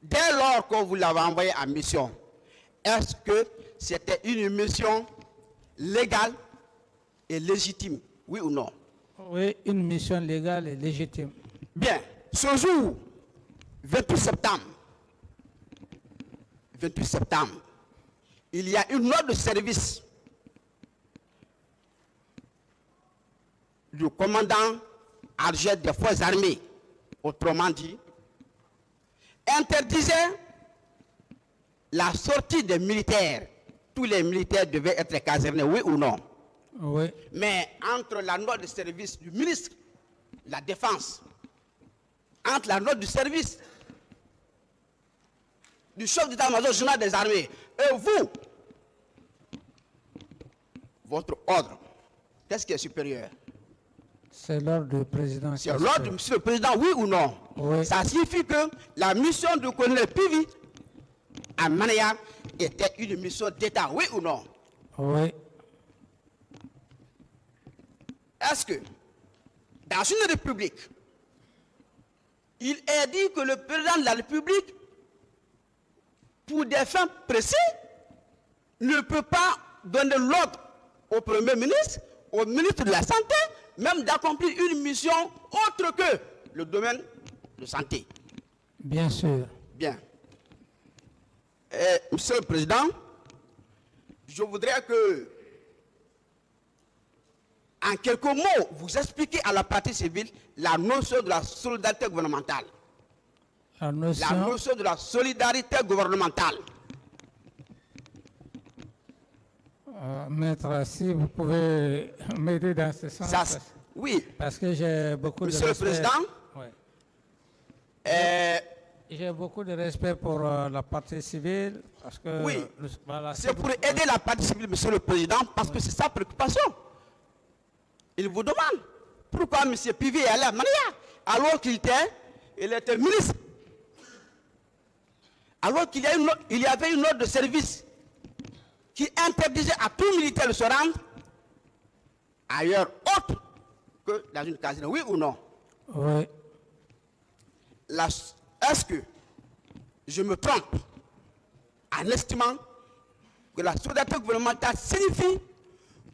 dès lors que vous l'avez envoyé en mission, est-ce que c'était une mission légale et légitime, oui ou non? Oui, une mission légale et légitime. Bien, ce jour, 28 septembre, il y a une note de service du commandant adjoint des forces armées, autrement dit, interdisait la sortie des militaires. Tous les militaires devaient être casernés, oui ou non? Oui, Mais entre la note de service du ministre de la Défense, entre la note du service du chef d'état-major général des armées et vous, votre ordre, qu'est-ce qui est supérieur? c'est l'ordre du président. C'est l'ordre de monsieur le président, oui ou non? Oui. Ça signifie que la mission du colonel Pivi à Manaya était une mission d'État, oui ou non? Oui, Est-ce que, dans une république, il est dit que le président de la République, pour des fins précises, ne peut pas donner l'ordre au Premier ministre, au ministre de la Santé, même d'accomplir une mission autre que le domaine de santé? bien sûr. Bien. Monsieur le Président, je voudrais que, en quelques mots, vous expliquez à la partie civile la notion de la solidarité gouvernementale. La La notion, notion de la solidarité gouvernementale. maître, si vous pouvez m'aider dans ce sens, Ça, oui, parce que j'ai beaucoup Monsieur de le respect. Président, Oui. euh, J'ai beaucoup de respect pour la partie civile, parce que Oui. voilà, c'est pour aider la partie civile, Monsieur le Président, parce que c'est sa préoccupation. Il vous demande pourquoi M. Pivi est allé à Mania, alors qu'il était ministre. Alors qu'il y avait une note de service qui interdisait à tout militaire de se rendre ailleurs autre que dans une caserne, oui ou non? Oui, Est-ce que je me trompe en estimant que la solidarité gouvernementale signifie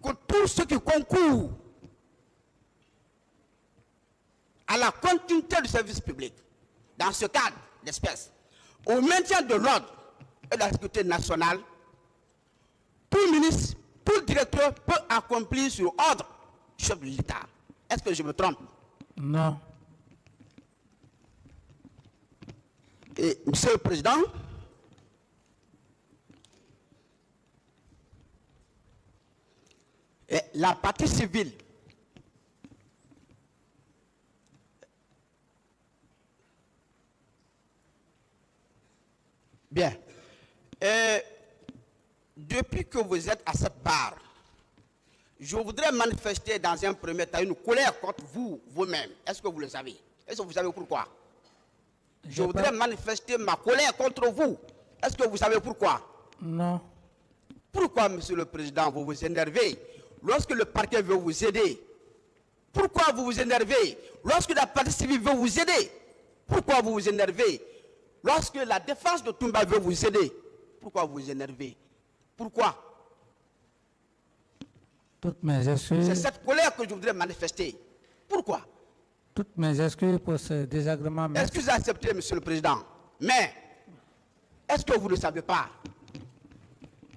que tous ceux qui concourent à la continuité du service public, dans ce cadre d'espèce, au maintien de l'ordre et de la sécurité nationale, tout ministre, tout directeur peut accomplir sur ordre du chef de l'État? Est-ce que je me trompe? non, Et, Monsieur le Président, la partie civile bien. Depuis que vous êtes à cette barre, je voudrais manifester dans un premier temps une colère contre vous, vous-même. Est-ce que vous le savez? Est-ce que vous savez pourquoi? Je voudrais manifester ma colère contre vous. Est-ce que vous savez pourquoi? non, Pourquoi, Monsieur le Président, vous vous énervez lorsque le parquet veut vous aider? Pourquoi vous vous énervez lorsque la partie civile veut vous aider? Pourquoi vous vous énervez lorsque la défense de Toumba veut vous aider? Pourquoi vous vous énervez? Pourquoi? toutes mes excuses. C'est cette colère que je voudrais manifester. Pourquoi? Toutes mes excuses pour ce désagrément. Est-ce que vous acceptez, Monsieur le Président? Mais, est-ce que vous ne savez pas?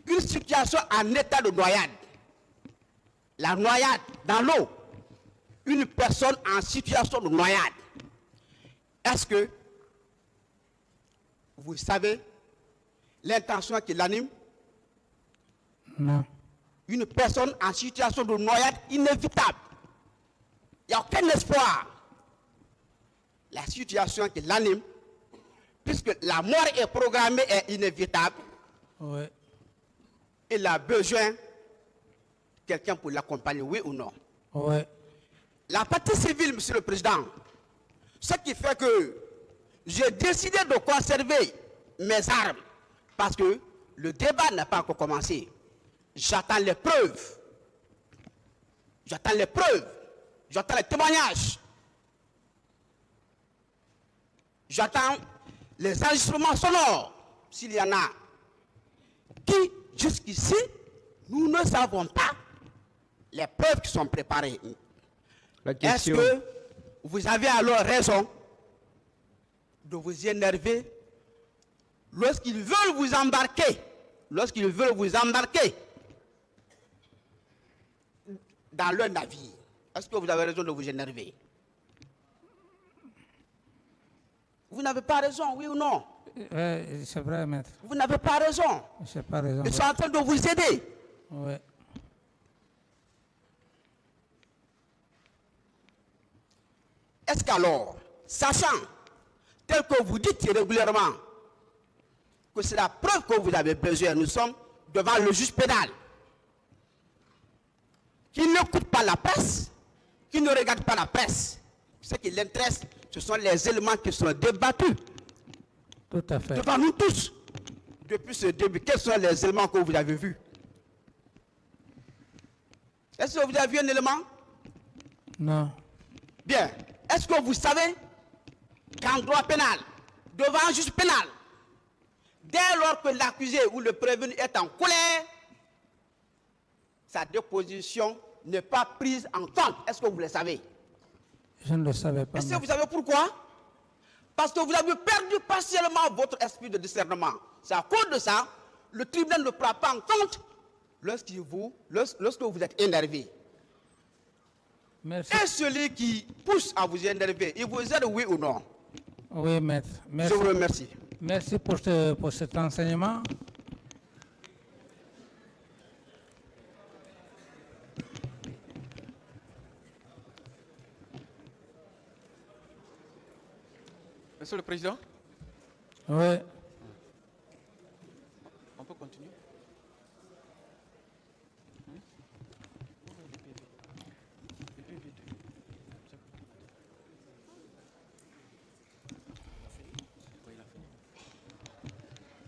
Une situation en état de noyade, la noyade dans l'eau, une personne en situation de noyade, est-ce que vous savez l'intention qui l'anime? Non, Une personne en situation de noyade inévitable. Il n'y a aucun espoir. La situation qui l'anime, puisque la mort est programmée et inévitable, oui, il a besoin de quelqu'un pour l'accompagner, oui ou non? oui, La partie civile, Monsieur le Président, ce qui fait que j'ai décidé de conserver mes armes, parce que le débat n'a pas encore commencé. J'attends les preuves. J'attends les preuves. J'attends les témoignages. J'attends les enregistrements sonores, s'il y en a, qui, jusqu'ici, nous ne savons pas les preuves qui sont préparées. La Est-ce question, que vous avez alors raison de vous énerver lorsqu'ils veulent vous embarquer, dans leur navire? Est-ce que vous avez raison de vous énerver? Vous n'avez pas raison, oui ou non? C'est vrai, maître. Vous n'avez pas raison. Je n'ai pas raison. Ils sont en train de vous aider. Oui. Est-ce qu'alors, sachant, tel que vous dites régulièrement, que c'est la preuve que vous avez besoin, nous sommes devant le juge pénal, qui n'écoute pas la presse, qui ne regarde pas la presse, ce qui l'intéresse, ce sont les éléments qui sont débattus Tout à fait. devant nous tous. Depuis ce début, quels sont les éléments que vous avez vus? Est-ce que vous avez vu un élément? Non. Bien. Est-ce que vous savez qu'en droit pénal, devant un juge pénal, dès lors que l'accusé ou le prévenu est en colère, sa déposition n'est pas prise en compte? Est-ce que vous le savez? Je ne le savais pas. Est-ce que maître. vous savez pourquoi? Parce que vous avez perdu partiellement votre esprit de discernement. C'est à cause de ça, le tribunal ne prend pas en compte lorsque vous êtes énervé. Merci. Et celui qui pousse à vous énerver, il vous aide, oui ou non? Oui, maître. Merci. Je vous remercie. Merci pour cet enseignement. Monsieur le Président, Oui. on peut continuer.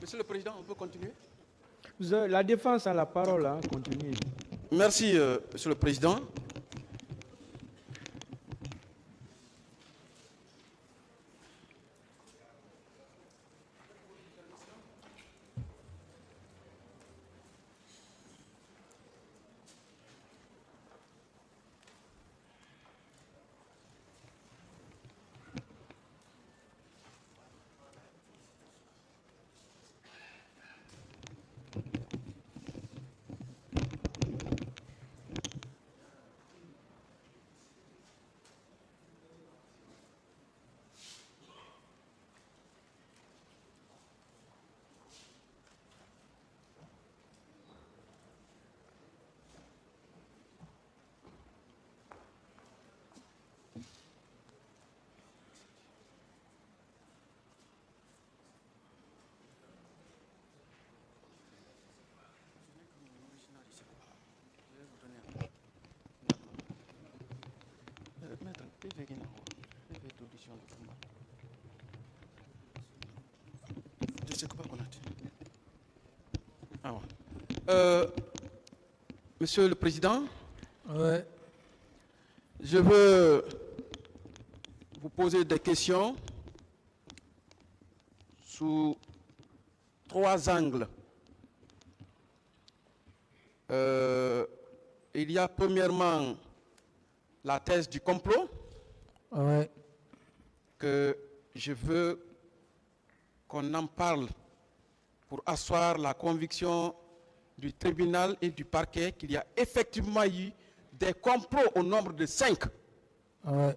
Monsieur le Président, on peut continuer. la défense a la parole, hein, continuez. Merci, Monsieur le Président. Monsieur le Président, Oui. je veux vous poser des questions sous 3 angles. Il y a premièrement la thèse du complot Oui. que je veux qu'on en parle pour asseoir la conviction du tribunal et du parquet qu'il y a effectivement eu des complots au nombre de 5. Oui.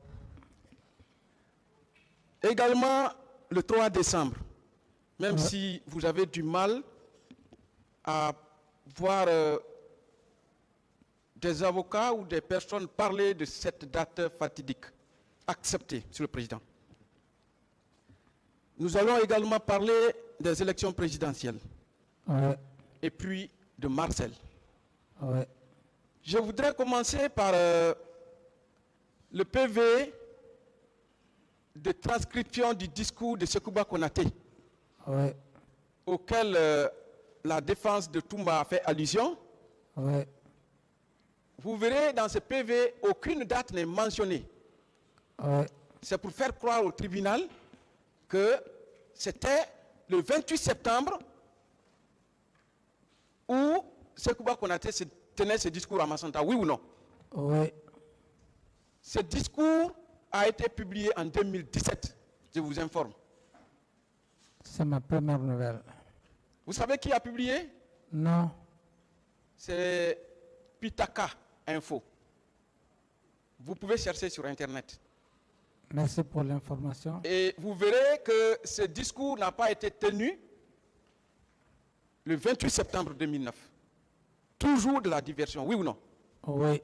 Également le 3 décembre, même si vous avez du mal à voir des avocats ou des personnes parler de cette date fatidique. Acceptez, Monsieur le Président. Nous allons également parler des élections présidentielles Oui. et puis de Marcel. Oui. Je voudrais commencer par le PV de transcription du discours de Sekouba Konaté, Oui. auquel la défense de Toumba a fait allusion. Oui. Vous verrez dans ce PV, aucune date n'est mentionnée. Oui. C'est pour faire croire au tribunal que c'était le 28 septembre où Sekouba Konaté tenait ce discours à Massanta, oui ou non? Oui, Ce discours a été publié en 2017, je vous informe. c'est ma première nouvelle. Vous savez qui a publié? Non, C'est Pitaka Info. Vous pouvez chercher sur Internet. merci pour l'information. Et vous verrez que ce discours n'a pas été tenu le 28 septembre 2009. Toujours de la diversion, oui ou non? Oui,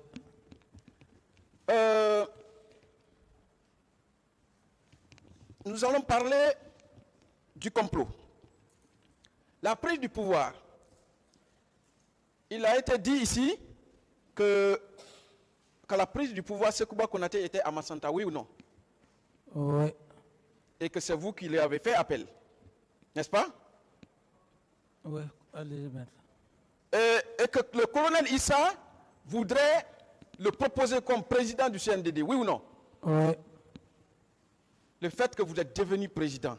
Nous allons parler du complot. La prise du pouvoir. Il a été dit ici que qu'à la prise du pouvoir, Sekouba Konaté était à Massanta, oui ou non? oui, Et que c'est vous qui lui avez fait appel. N'est-ce pas? oui, allez-y, maître. Et que le colonel Issa voudrait le proposer comme président du CNDD, oui ou non? Oui, Le fait que vous êtes devenu président,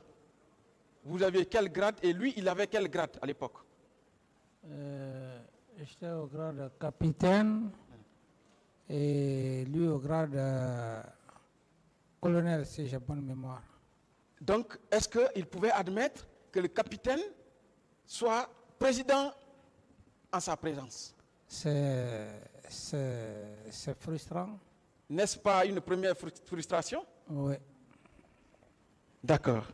vous aviez quel grade et lui, il avait quel grade à l'époque? j'étais au grade de capitaine et lui au grade de colonel, si j'ai bonne mémoire. Donc, est-ce qu'il pouvait admettre que le capitaine soit président en sa présence? C'est frustrant. N'est-ce pas une première frustration? Oui, D'accord.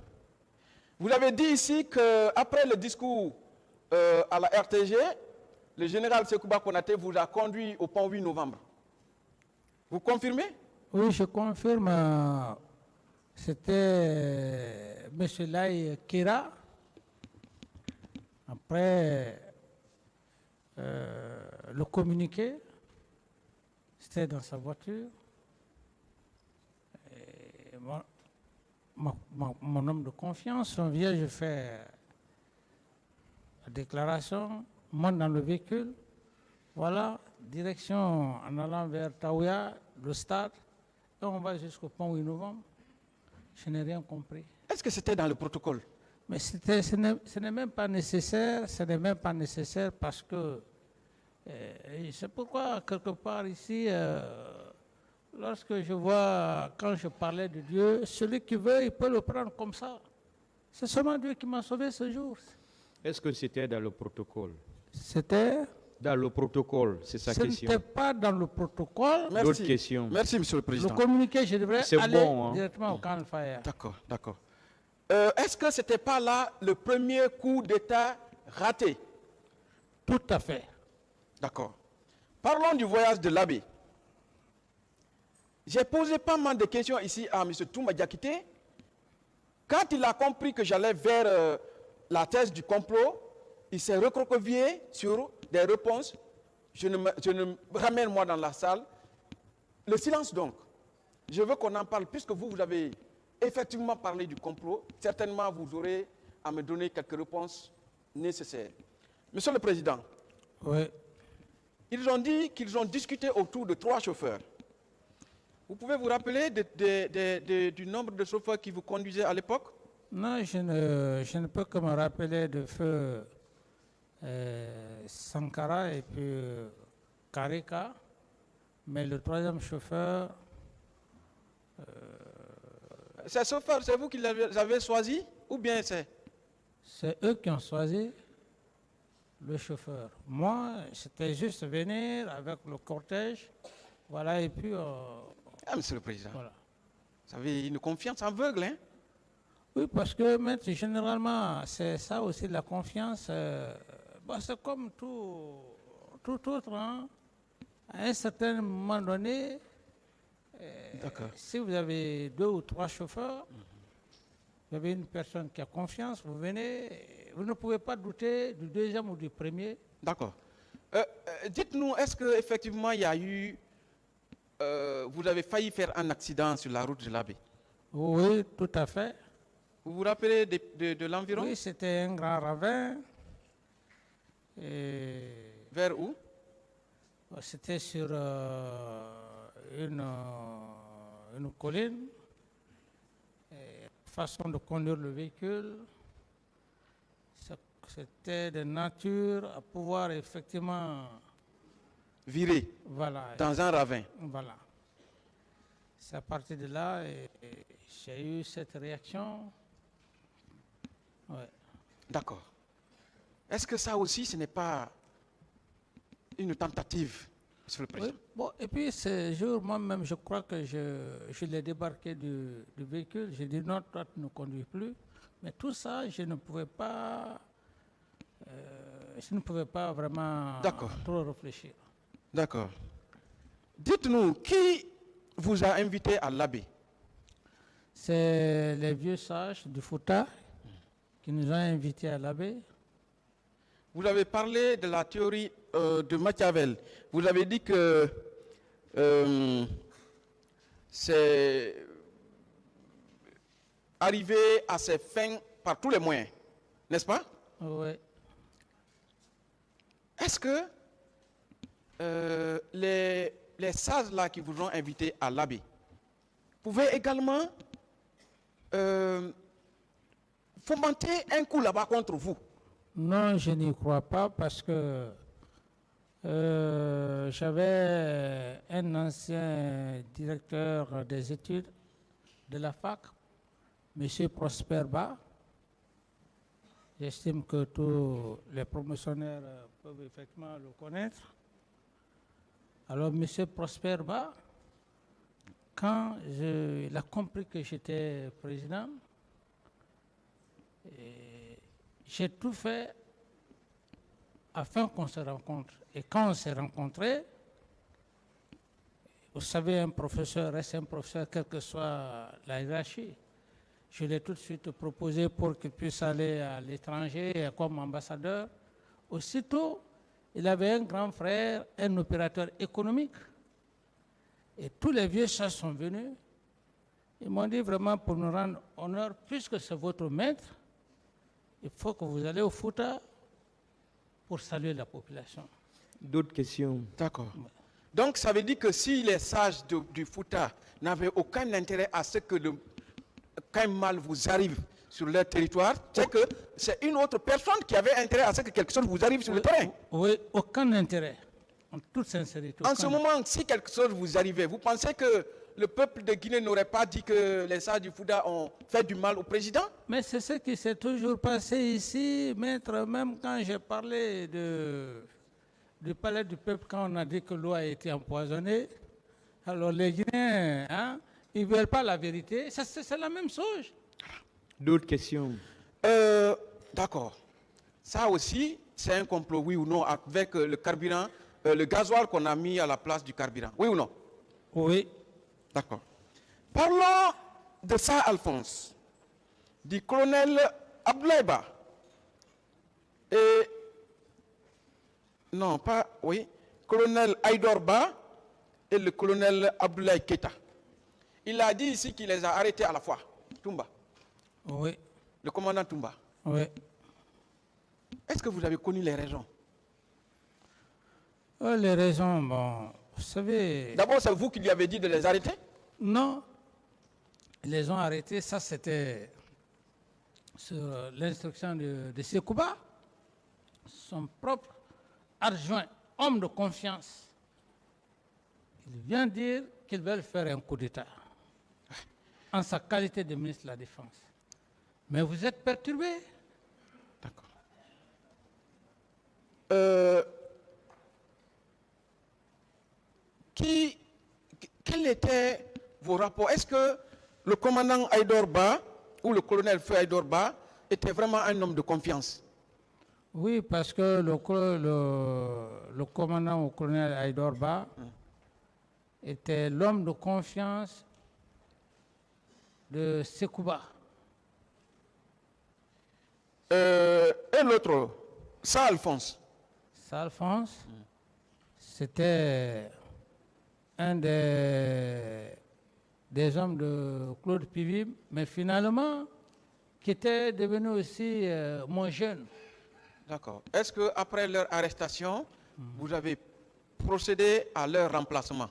Vous avez dit ici qu'après le discours à la RTG, le général Sekouba Konaté vous a conduit au pont 8 novembre. Vous confirmez? oui, je confirme. C'était M. Lai Kira. Après le communiqué, c'était dans sa voiture. Et mon homme de confiance, on vient, je fais la déclaration, monte dans le véhicule. Voilà, direction en allant vers Taouya, le stade, et on va jusqu'au pont 8 novembre. Je n'ai rien compris. Est-ce que c'était dans le protocole? Mais ce n'est même pas nécessaire, ce n'est même pas nécessaire parce que c'est pourquoi quelque part ici, lorsque je vois, quand je parlais de Dieu, celui qui veut, il peut le prendre comme ça. C'est seulement Dieu qui m'a sauvé ce jour. Est-ce que c'était dans le protocole? C'était... Dans le protocole, c'est sa Ce question. n'était pas dans le protocole. D'autres questions? Merci, Monsieur le Le Président. communiqué, je devrais C'est aller bon, hein. directement au camp de Fire. D'accord, d'accord. Est-ce que ce n'était pas là le premier coup d'État raté? Tout à fait. D'accord. Parlons du voyage de l'abbé. J'ai posé pas mal de questions ici à M. Toumba Diakité. Quand il a compris que j'allais vers la thèse du complot, il s'est recroquevillé sur des réponses. Je ne me ramène moi dans la salle. Le silence donc. Je veux qu'on en parle puisque vous avez effectivement parlé du complot. Certainement vous aurez à me donner quelques réponses nécessaires. Monsieur le Président, Oui. ils ont dit qu'ils ont discuté autour de 3 chauffeurs. Vous pouvez vous rappeler du nombre de chauffeurs qui vous conduisaient à l'époque? Non, je ne peux que me rappeler de feu Sankara et puis Karika, mais le troisième chauffeur, Ces chauffeurs, c'est vous qui les avez choisis ou bien c'est? c'est eux qui ont choisi le chauffeur. Moi, c'était juste venir avec le cortège, voilà, et puis Ah, Monsieur le Président, voilà. vous avez une confiance aveugle, hein? Oui, parce que maître, généralement, c'est ça aussi la confiance. C'est comme tout autre. Hein. À un certain moment donné, D'accord. si vous avez 2 ou 3 chauffeurs, vous avez une personne qui a confiance, vous venez, vous ne pouvez pas douter du deuxième ou du premier. D'accord. Dites-nous, est-ce qu'effectivement il y a eu... vous avez failli faire un accident sur la route de l'abbé? Oui, tout à fait. Vous vous rappelez de l'environ? Oui, c'était un grand ravin. Et Vers où? c'était sur une colline. Et façon de conduire le véhicule. C'était de nature à pouvoir effectivement, Viré voilà, dans un ravin. voilà. C'est à partir de là et j'ai eu cette réaction. Ouais. D'accord. Est-ce que ça aussi, ce n'est pas une tentative, Monsieur le Président? Oui. Bon, et puis ce jour, moi-même, je crois que je l'ai débarqué du véhicule. J'ai dit non, toi, tu ne conduis plus. Mais tout ça, je ne pouvais pas vraiment D'accord. trop réfléchir. D'accord. Dites-nous, qui vous a invité à l'abbé? C'est les vieux sages du Fouta qui nous ont invités à l'abbé. Vous avez parlé de la théorie de Machiavel. Vous avez dit que c'est arriver à ses fins par tous les moyens, n'est-ce pas? Oui. Est-ce que les sages là qui vous ont invité à l'abbé pouvaient également fomenter un coup là-bas contre vous? Non, je n'y crois pas parce que j'avais un ancien directeur des études de la fac, M. Prosper Ba. J'estime que tous les promotionnaires peuvent effectivement le connaître. Alors, M. Prosper Ba, quand il a compris que j'étais président, j'ai tout fait afin qu'on se rencontre. Et quand on s'est rencontrés, vous savez, un professeur reste un professeur, quelle que soit la hiérarchie. Je l'ai tout de suite proposé pour qu'il puisse aller à l'étranger comme ambassadeur. Aussitôt, il avait un grand frère, un opérateur économique. Et tous les vieux sages sont venus. Ils m'ont dit vraiment pour nous rendre honneur, puisque c'est votre maître, il faut que vous allez au Fouta pour saluer la population. D'autres questions? D'accord. Donc ça veut dire que si les sages du Fouta n'avaient aucun intérêt à ce que qu'un mal vous arrive sur leur territoire, c'est que c'est une autre personne qui avait intérêt à ce que quelque chose vous arrive sur le terrain. Oui, aucun intérêt, en toute sincérité. En ce moment, si quelque chose vous arrivait, vous pensez que le peuple de Guinée n'aurait pas dit que les sages du Fouta ont fait du mal au président? Mais c'est ce qui s'est toujours passé ici, maître, même quand j'ai parlé du palais du peuple, quand on a dit que l'eau a été empoisonnée. Alors les Guinéens, hein, ils ne veulent pas la vérité, c'est la même chose. D'autres questions? D'accord. Ça aussi, c'est un complot, oui ou non, avec le carburant, le gasoil qu'on a mis à la place du carburant, oui ou non? Oui. D'accord. Parlons de ça, Alphonse, du colonel Abdoulaye Ba. Et, non, pas, oui, colonel Aïdor Ba et le colonel Abdoulaye Keita. Il a dit ici qu'il les a arrêtés à la fois, Toumba. Oui. Le commandant Toumba. Oui. Est-ce que vous avez connu les raisons? Les raisons, bon, vous savez... D'abord, c'est vous qui lui avez dit de les arrêter? Non. Ils les ont arrêtés, ça c'était sur l'instruction de Sekouba, son propre adjoint, homme de confiance. Il vient dire qu'ils veulent faire un coup d'État en sa qualité de ministre de la Défense. Mais vous êtes perturbé. D'accord. Quels étaient vos rapports? Est-ce que le commandant Aïdor Ba ou le colonel Feu Aïdor Ba était vraiment un homme de confiance? Oui, parce que le commandant ou colonel Aïdor Ba était l'homme de confiance de Sekouba. Et l'autre, ça, Alphonse? Ça, Alphonse, c'était un des hommes de Claude Pivim, mais finalement, qui était devenu aussi moins jeune. D'accord. Est-ce qu'après leur arrestation, vous avez procédé à leur remplacement?